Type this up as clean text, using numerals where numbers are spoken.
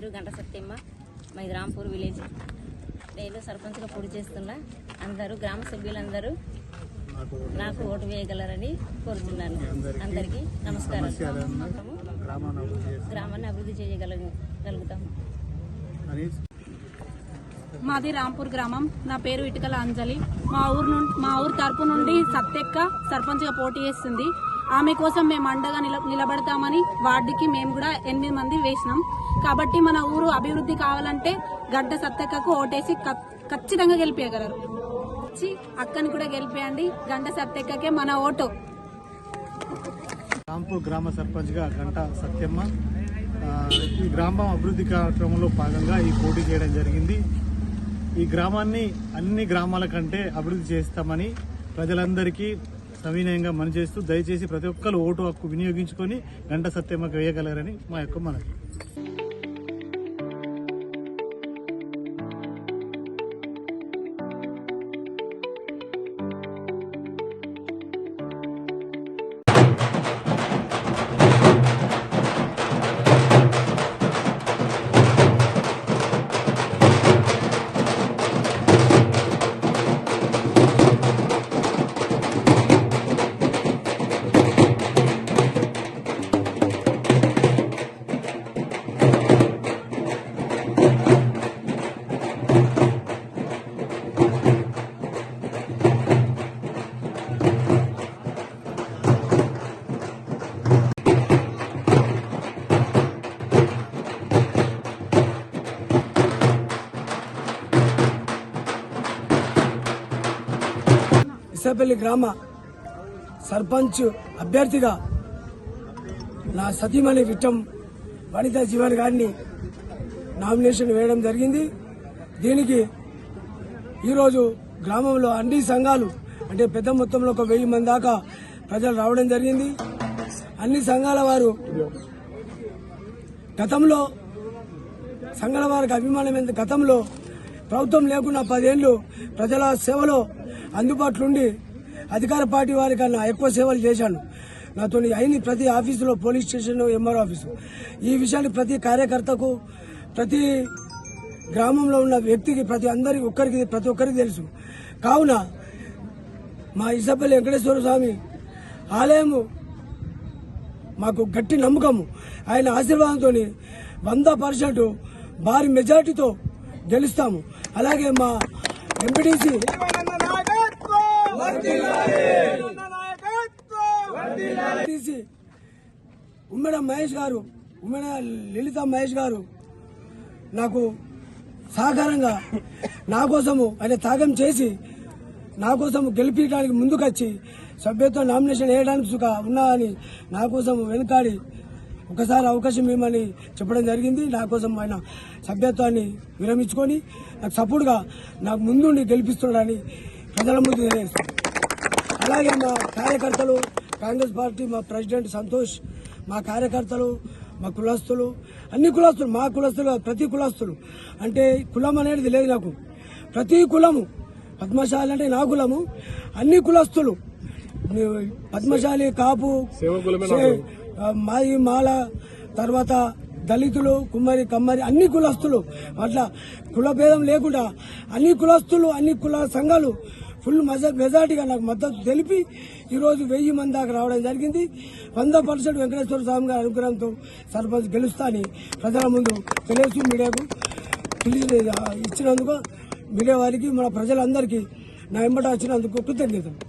పేరు గంట సత్యమ్మ, మాది రాంపూర్ విలేజ్. నేను సర్పంచ్గా పోటీ చేస్తున్నా. అందరూ గ్రామ సభ్యులందరూ నాకు ఓటు వేయగలరని కోరుతున్నాను. అందరికీ నమస్కారం. గ్రామాన్ని అభివృద్ధి చేయగలుగుతాము. మాది రాంపూర్ గ్రామం. నా పేరు ఇటుకల అంజలి. మా ఊరు తరపు నుండి సత్యక్క సర్పంచ్గా పోటీ చేస్తుంది. ఆమె కోసం మేము అండగా నిలబడతామని వార్డుకి మేము కూడా 8 మంది వేసినాం. కాబట్టి మన ఊరు అభివృద్ధి కావాలంటే గడ్డ సత్యక్కకు ఓటేసి ఖచ్చితంగా గెలిపేయగలరు. అక్కని కూడా గెలిపేయండి. గంట సత్యక్కకే మన ఓటు. రాంపూర్ గ్రామ సర్పంచ్గా గంట సత్యమ్మ. ఈ గ్రామం అభివృద్ధి కార్యక్రమంలో భాగంగా ఈ పోటీ చేయడం జరిగింది. ఈ గ్రామాన్ని అన్ని గ్రామాల కంటే అభివృద్ధి చేస్తామని ప్రజలందరికీ సవినయంగా మనచేస్తూ దయచేసి ప్రతి ఒక్కరు ఓటు హక్కు వినియోగించుకొని గంట సత్యమ్మకు వేయగలరని మా యొక్క మనవి. ఇసాపల్లి గ్రామ సర్పంచ్ అభ్యర్థిగా నా సతీమణి విట్టం వనితా జీవన్ గారిని నామినేషన్ వేయడం జరిగింది. దీనికి ఈరోజు గ్రామంలో అన్ని సంఘాలు అంటే పెద్ద మొత్తంలో ఒక 1000 మంది దాకా ప్రజలు రావడం జరిగింది. అన్ని సంఘాల వారు గతంలో సంఘాల వారికి అభిమానం ఎంత గతంలో ప్రభుత్వం లేకుండా 10 ఏళ్లు ప్రజల సేవలో అందుబాటులో ఉండి అధికార పార్టీ వారి కన్నా ఎక్కువ సేవలు చేశాను. నాతో అయిన ప్రతి ఆఫీసులో పోలీస్ స్టేషన్, ఎంఆర్ఓ ఆఫీసు ఈ విషయాన్ని ప్రతి కార్యకర్తకు ప్రతి గ్రామంలో ఉన్న వ్యక్తికి ప్రతి ఒక్కరికి తెలుసు. కావున మా ఇసపల్లి వెంకటేశ్వర స్వామి ఆలయము మాకు గట్టి నమ్మకము. ఆయన ఆశీర్వాదంతో 100% భారీ మెజార్టీతో గెలుస్తాము. అలాగే మా ఎంపీటీసీ ఉమ్మెడ లలిత మహేష్ గారు నాకు సహకారంగా నా కోసము ఆయన త్యాగం చేసి నా కోసము గెలిపించడానికి ముందుకొచ్చి సభ్యత్వ నామినేషన్ వేయడానికి ఉన్నా అని నా కోసం వెనుకాడి ఒకసారి అవకాశం ఇవ్వమని చెప్పడం జరిగింది. నా కోసం ఆయన సభ్యత్వాన్ని విరమించుకొని నాకు సపోర్ట్గా నాకు ముందుండి గెలిపిస్తున్నాడని ప్రజల ముందు తెలియజేస్తాను. అలాగే మా కార్యకర్తలు, కాంగ్రెస్ పార్టీ మా ప్రెసిడెంట్ సంతోష్, మా కార్యకర్తలు, మా కులస్తులు, అన్ని కులస్తులు, మా కులస్తులు ప్రతి కులస్తులు అంటే కులం అనేది లేదు నాకు. ప్రతి కులము పద్మశాలి అంటే నా కులము. అన్ని కులస్తులు పద్మశాలి, కాపు, మాది, మాల, తర్వాత దళితులు, కుమ్మరి, కమ్మరి అన్ని కులస్తులు అట్లా కుల భేదం లేకుండా అన్ని కులస్తులు, అన్ని కుల సంఘాలు ఫుల్ మెజార్టీగా నాకు మద్దతు తెలిపి ఈరోజు 1000 మంది దాకా రావడం జరిగింది. 100% వెంకటేశ్వర స్వామి గారి అనుగ్రహంతో సర్పంచ్ గెలుస్తా అని ప్రజల ముందు తెలియజేసి మీడియాకు ఇచ్చినందుకు మీడియా వారికి మన ప్రజలందరికీ నా వెంబట వచ్చినందుకు కృతజ్ఞతలు.